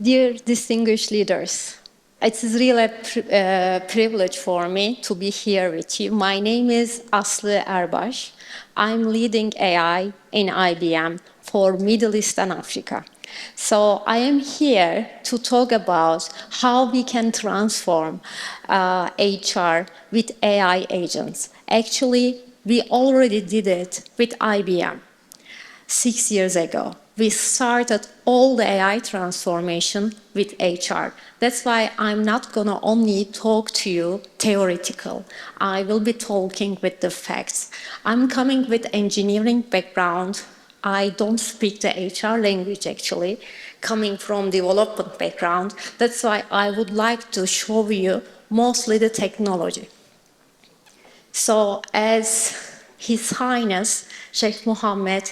Dear distinguished leaders, it is really a privilege for me to be here with you. My name is Aslı Erbaş. I'm leading AI in IBM for Middle East and Africa. So I am here to talk about how we can transform HR with AI agents. Actually, we already did it with IBM. 6 years ago, we started all the AI transformation with HR. That's why I'm not gonna only talk to you theoretical. I will be talking with the facts. I'm coming with engineering background. I don't speak the HR language actually, coming from development background. That's why I would like to show you mostly the technology. So as His Highness Sheikh Mohammed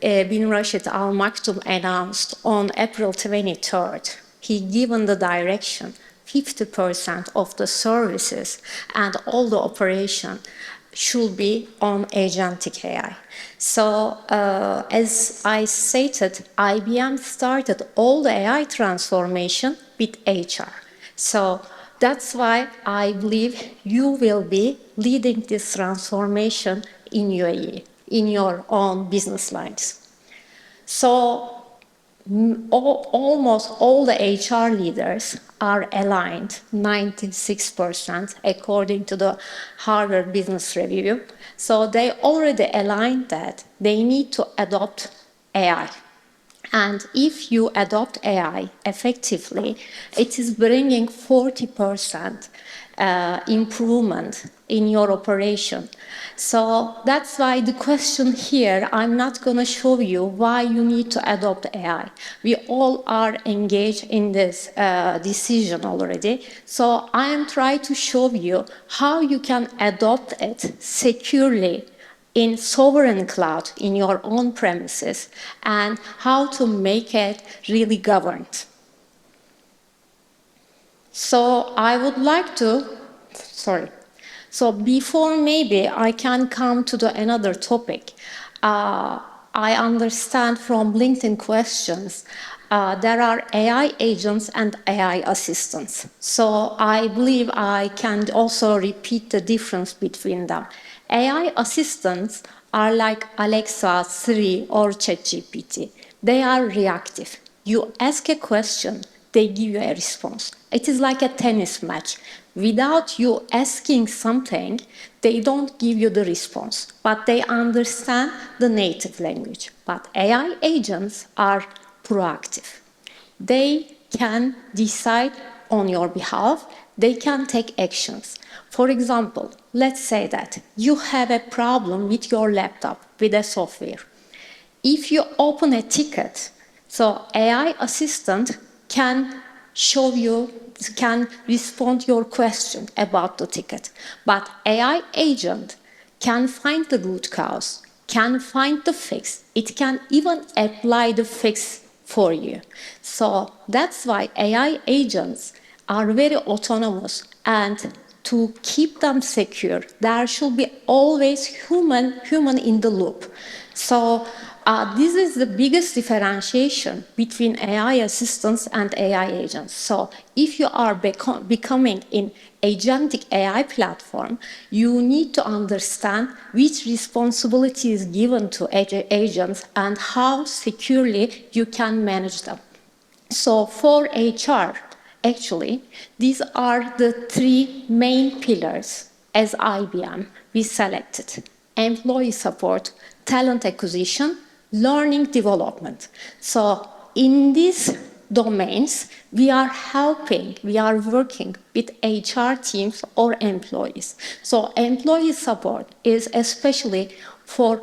bin Rashid Al Maktoum announced on April 23rd, he given the direction 50% of the services and all the operation should be on agentic AI. So as I stated, IBM started all the AI transformation with HR. So that's why I believe you will be leading this transformation in UAE, in your own business lines. So almost all the HR leaders are aligned, 96%, according to the Harvard Business Review. So they already aligned that they need to adopt AI. And if you adopt AI effectively, it is bringing 40% improvement in your operation. So that's why the question here, I'm not going to show you why you need to adopt AI. We all are engaged in this decision already. So I am trying to show you how you can adopt it securely in sovereign cloud in your own premises and how to make it really governed. So I would like to, So before maybe I can come to another topic, I understand from LinkedIn questions there are AI agents and AI assistants. So I believe I can also repeat the difference between them. AI assistants are like Alexa, Siri, or ChatGPT. They are reactive. You ask a question, they give you a response. It is like a tennis match. Without you asking something, they don't give you the response, but they understand the native language. But AI agents are proactive. They can decide on your behalf, they can take actions. For example, let's say that you have a problem with your laptop, with a software. If you open a ticket, so AI assistant can show you, can respond your question about the ticket. But AI agent can find the root cause, can find the fix. It can even apply the fix for you. So that's why AI agents are very autonomous, and to keep them secure, there should be always human in the loop. So this is the biggest differentiation between AI assistants and AI agents. So if you are becoming an agentic AI platform, you need to understand which responsibility is given to agents and how securely you can manage them. So for HR, actually, these are the three main pillars as IBM we selected: employee support, talent acquisition, learning development. So in these domains, we are working with HR teams or employees. So employee support is especially for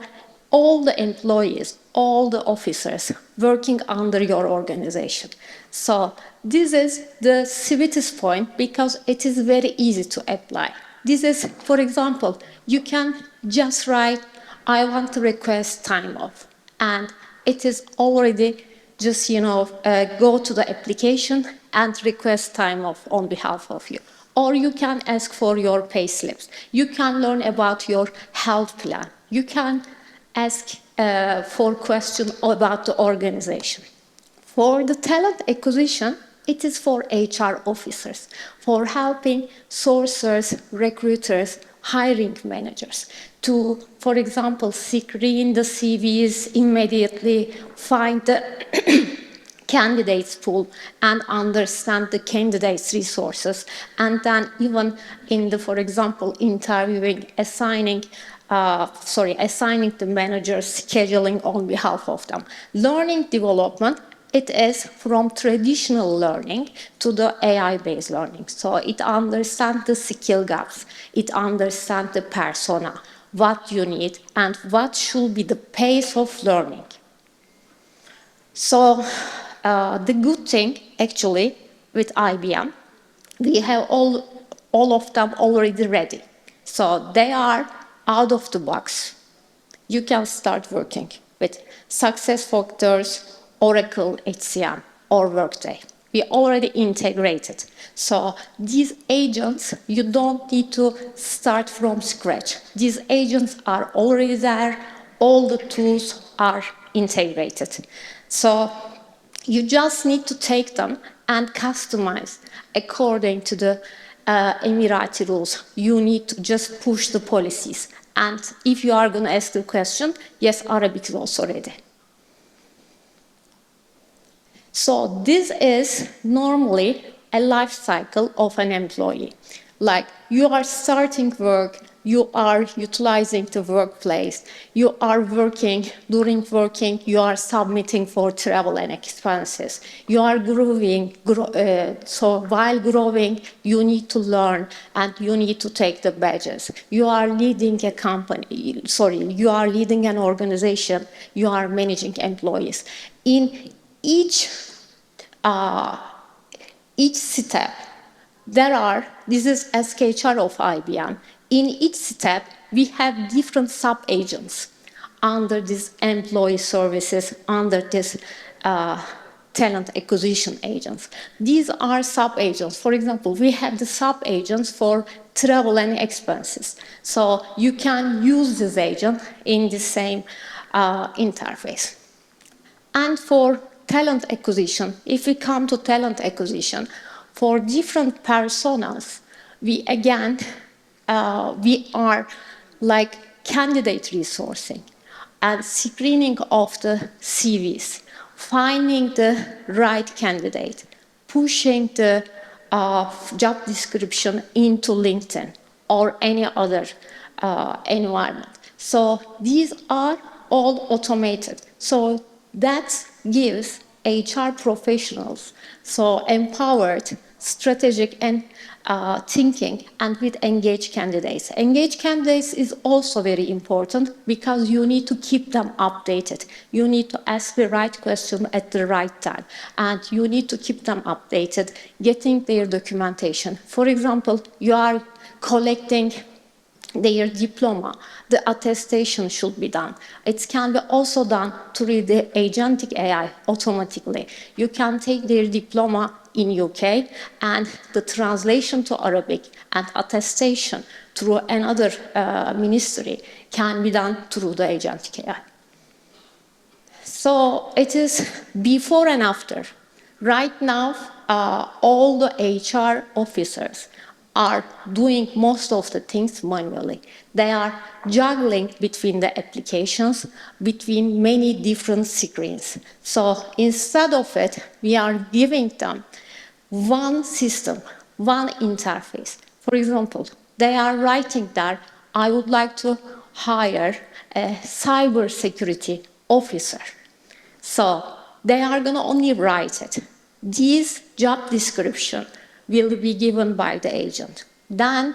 all the employees, all the officers working under your organization. So this is the sweetest point because it is very easy to apply. This is, for example, you can just write, I want to request time off. And it is already just, go to the application and request time off on behalf of you. Or you can ask for your pay slips. You can learn about your health plan. You can ask for questions about the organization. For the talent acquisition, it is for HR officers, for helping sourcers, recruiters, hiring managers to, for example, screen the CVs immediately, find the candidates pool and understand the candidates' resources, and then even in the, for example, interviewing, assigning the managers, scheduling on behalf of them. Learning development, it is from traditional learning to the AI-based learning. So it understands the skill gaps, it understands the persona, what you need, and what should be the pace of learning. So the good thing, actually, with IBM, we have all of them already ready. So they are out of the box. You can start working with SuccessFactors, Oracle, HCM, or Workday. We already integrated. So these agents, you don't need to start from scratch. These agents are already there. All the tools are integrated. So you just need to take them and customize according to the Emirati rules. You need to just push the policies. And if you are going to ask the question, yes, Arabic is also ready. So this is normally a life cycle of an employee. Like you are starting work, you are utilizing the workplace, you are working, during working, you are submitting for travel and expenses, you are growing, so while growing, you need to learn and you need to take the badges. You are leading a company, you are leading an organization, you are managing employees. In each step, this is SKHR of IBM. In each step, we have different sub-agents under this employee services, under this talent acquisition agents. These are sub-agents. For example, we have the sub-agents for travel and expenses. So you can use this agent in the same interface. And for talent acquisition, if we come to talent acquisition, for different personas, we are like candidate resourcing and screening of the CVs, finding the right candidate, pushing the job description into LinkedIn or any other environment. So these are all automated. So that gives HR professionals so empowered, strategic, and thinking, and with engaged candidates. Engaged candidates is also very important because you need to keep them updated. You need to ask the right question at the right time, and you need to keep them updated, getting their documentation. For example, you are collecting their diploma, the attestation should be done. It can be also done through the agentic AI automatically. You can take their diploma in UK and the translation to Arabic and attestation through another ministry can be done through the agentic AI. So it is before and after. Right now, all the HR officers are doing most of the things manually. They are juggling between the applications, between many different screens. So instead of it, we are giving them one system, one interface. For example, they are writing there, I would like to hire a cybersecurity officer. So they are going to only write it. This job description will be given by the agent. Then,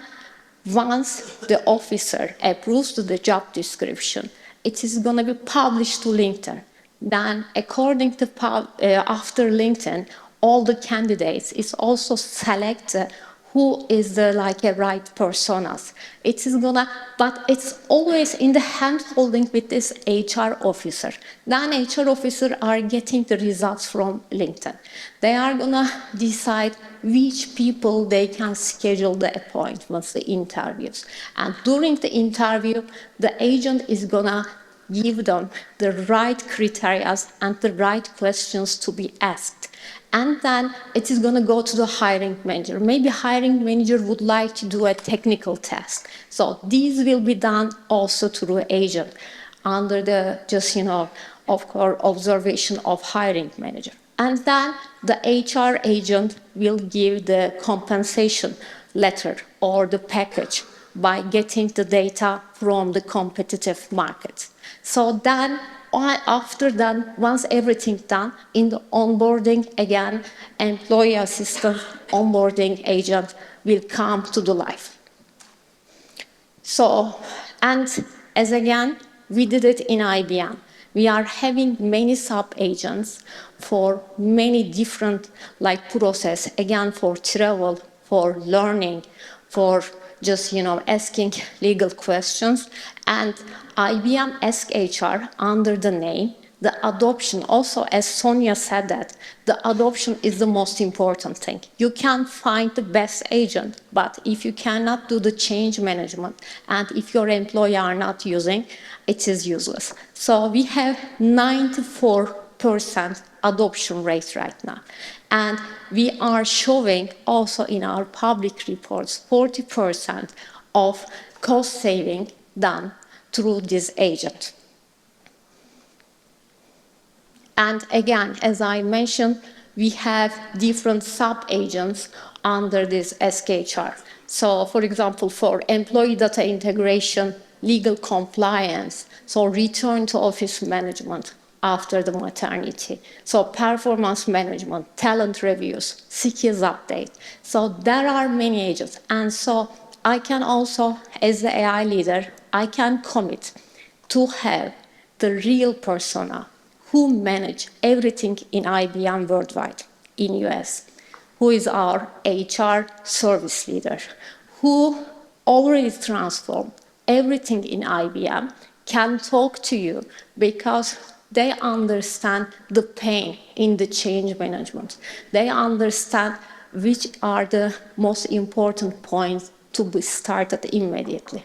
once the officer approves the job description, it is going to be published to LinkedIn. Then, according to after LinkedIn, all the candidates is also selected who is the right personas. It is gonna, but it's always in the hand holding with this HR officer. Then HR officer are getting the results from LinkedIn. They are gonna decide which people they can schedule the appointments, the interviews. And during the interview, the agent is gonna give them the right criteria and the right questions to be asked. And then it is going to go to the hiring manager. Maybe hiring manager would like to do a technical test. So these will be done also through agent under the of course, observation of hiring manager. And then the HR agent will give the compensation letter or the package by getting the data from the competitive market. So then, after that, once everything's done, in the onboarding, again, employee assistant onboarding agent will come to the life. So, and as again, we did it in IBM. We are having many sub-agents for many different process, again, for travel, for learning, for just, asking legal questions. And IBM Ask HR under the name, the adoption, also as Sonia said that, the adoption is the most important thing. You can find the best agent, but if you cannot do the change management and if your employee are not using, it is useless. So we have 94% adoption rate right now. And we are showing also in our public reports 40% of cost saving done through this agent. And again, as I mentioned, we have different sub-agents under this SKHR. So for example, for employee data integration, legal compliance, so return to office management after the maternity, so performance management, talent reviews, skills update. So there are many agents. And so I can also, as the AI leader, I can commit to have the real persona who manage everything in IBM worldwide, in US, who is our HR service leader, who already transformed everything in IBM, can talk to you because they understand the pain in the change management. They understand which are the most important points to be started immediately.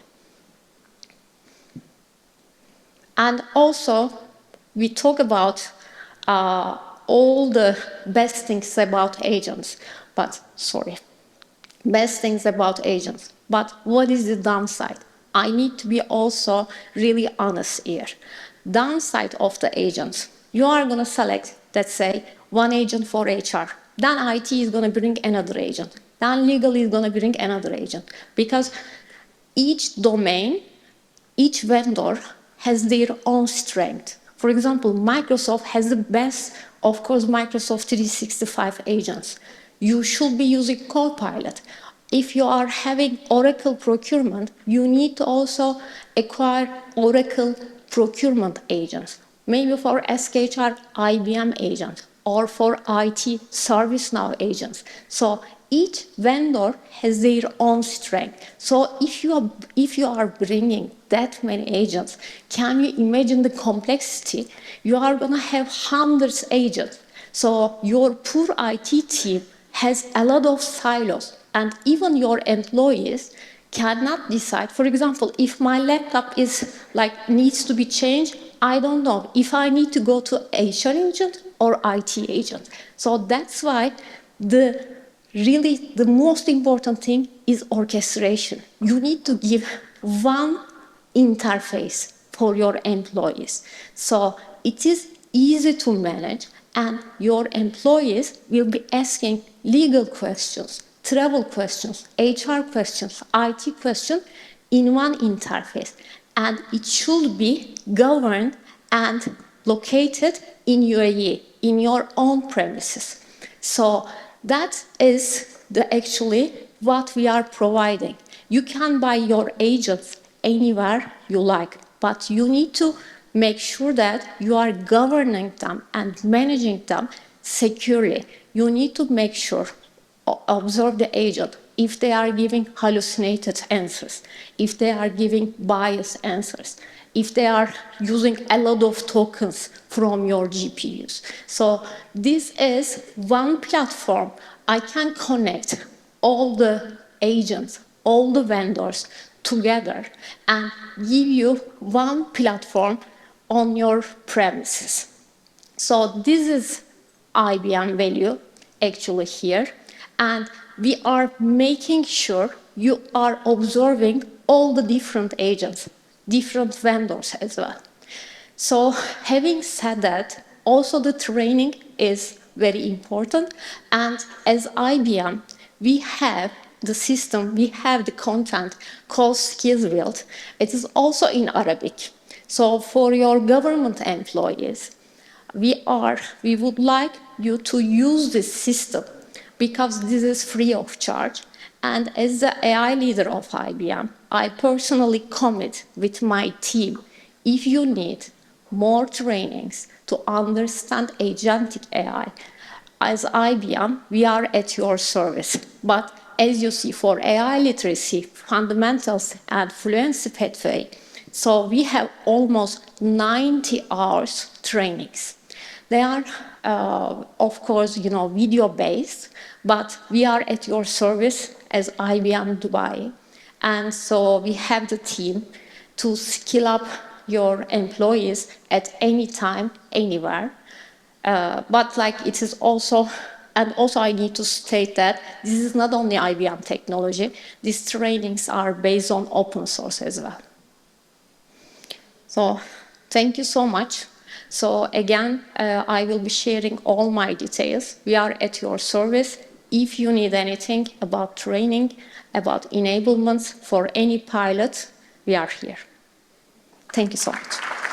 And also, we talk about all the best things about agents, but But what is the downside? I need to be also really honest here. Downside of the agents, you are going to select, let's say, one agent for HR. Then IT is going to bring another agent. Then legal is going to bring another agent. Because each domain, each vendor has their own strength. For example, Microsoft has the best, of course, Microsoft 365 agents. You should be using Copilot. If you are having Oracle procurement, you need to also acquire Oracle procurement agents. Maybe for SKHR, IBM agents, or for IT, ServiceNow agents. So each vendor has their own strength. So if you are bringing that many agents, can you imagine the complexity? You are going to have hundreds of agents. So your poor IT team has a lot of silos, and even your employees cannot decide. For example, if my laptop is needs to be changed, I don't know if I need to go to HR agent or IT agent. So that's why the most important thing is orchestration. You need to give one interface for your employees. So it is easy to manage, and your employees will be asking legal questions, travel questions, HR questions, IT questions in one interface. And it should be governed and located in UAE, in your own premises. So that is actually what we are providing. You can buy your agents anywhere you like, but you need to make sure that you are governing them and managing them securely. You need to make sure, observe the agent, if they are giving hallucinated answers, if they are giving biased answers, if they are using a lot of tokens from your GPUs. So this is one platform. I can connect all the agents, all the vendors together and give you one platform on your premises. So this is IBM value actually here, and we are making sure you are observing all the different agents, different vendors as well. So having said that, also the training is very important, and as IBM, we have the system, we have the content called Skills Build. It is also in Arabic. So for your government employees, we would like you to use this system because this is free of charge. And as the AI leader of IBM, I personally commit with my team, if you need more trainings to understand agentic AI, as IBM, we are at your service. But as you see, for AI literacy, fundamentals, and fluency pathway, so we have almost 90 hours trainings. They are, of course, video-based, but we are at your service as IBM Dubai. And so we have the team to skill up your employees at any time, anywhere. But it is also, and also I need to state that this is not only IBM technology, these trainings are based on open source as well. So thank you so much. So again, I will be sharing all my details. We are at your service. If you need anything about training, about enablements for any pilot, we are here. Thank you so much.